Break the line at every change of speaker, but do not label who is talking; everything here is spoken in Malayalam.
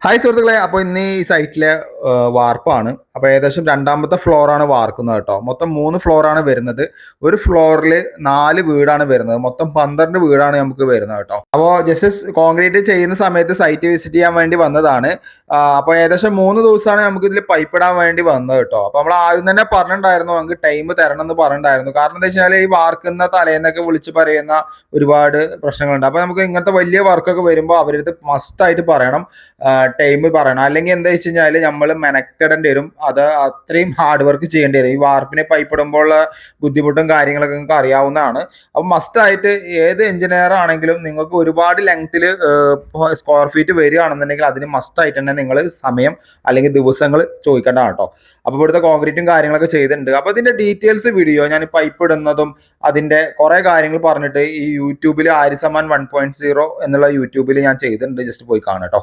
ഹായ് സുഹൃത്തുക്കളെ, അപ്പോൾ ഇന്ന് ഈ സൈറ്റിലെ വാർപ്പാണ്. അപ്പോൾ ഏകദേശം രണ്ടാമത്തെ ഫ്ലോറാണ് വാർക്കുന്നത് കേട്ടോ. മൊത്തം 3 ഫ്ലോറാണ് വരുന്നത്. ഒരു ഫ്ലോറിൽ 4 വീടാണ് വരുന്നത്. മൊത്തം 12 വീടാണ് നമുക്ക് വരുന്നത് കേട്ടോ. അപ്പോൾ ജസ്റ്റ് കോൺക്രീറ്റ് ചെയ്യുന്ന സമയത്ത് സൈറ്റ് വിസിറ്റ് ചെയ്യാൻ വേണ്ടി വന്നതാണ്. അപ്പോൾ ഏകദേശം 3 ദിവസമാണ് നമുക്ക് ഇതിൽ പൈപ്പ് ഇടാൻ വേണ്ടി വന്നത് കേട്ടോ. അപ്പോൾ നമ്മൾ ആദ്യം തന്നെ പറഞ്ഞിട്ടുണ്ടായിരുന്നു നമുക്ക് ടൈം തരണം എന്ന് പറഞ്ഞിട്ടുണ്ടായിരുന്നു. കാരണം എന്താ വെച്ചാൽ ഈ വാർക്കുന്ന തലേന്നൊക്കെ വിളിച്ച് പറയുന്ന ഒരുപാട് പ്രശ്നങ്ങളുണ്ട്. അപ്പോൾ നമുക്ക് ഇങ്ങനത്തെ വലിയ വർക്കൊക്കെ വരുമ്പോൾ അവരടുത്ത് മസ്റ്റായിട്ട് പറയണം, ടൈം പറയണം. അല്ലെങ്കിൽ എന്താ വെച്ച് കഴിഞ്ഞാൽ നമ്മൾ മെനക്കെടേണ്ടി വരും. അത് അത്രയും ഹാർഡ് വർക്ക് ചെയ്യേണ്ടി വരും. ഈ വാർപ്പിനെ പൈപ്പ് ഇടുമ്പോൾ ബുദ്ധിമുട്ടും കാര്യങ്ങളൊക്കെ നിങ്ങൾക്ക് അറിയാവുന്നതാണ്. അപ്പം മസ്റ്റായിട്ട് ഏത് എഞ്ചിനീയർ ആണെങ്കിലും നിങ്ങൾക്ക് ഒരുപാട് ലെങ്ത്തിൽ സ്ക്വയർ ഫീറ്റ് വരികയാണെന്നുണ്ടെങ്കിൽ അതിന് മസ്റ്റായിട്ട് തന്നെ നിങ്ങൾ സമയം അല്ലെങ്കിൽ ദിവസങ്ങൾ ചോദിക്കേണ്ടതാണ് കേട്ടോ. അപ്പോൾ ഇവിടുത്തെ കോൺക്രീറ്റും കാര്യങ്ങളൊക്കെ ചെയ്തിട്ടുണ്ട്. അപ്പോൾ ഇതിൻ്റെ ഡീറ്റെയിൽസ് വീഡിയോ ഞാൻ പൈപ്പ് ഇടുന്നതും അതിൻ്റെ കുറേ കാര്യങ്ങൾ പറഞ്ഞിട്ട് ഈ യൂട്യൂബിൽ ആര്യസമാൻ 1.0 എന്നുള്ള യൂട്യൂബിൽ ഞാൻ ചെയ്തിട്ടുണ്ട്. ജസ്റ്റ് പോയി കാണാം കേട്ടോ.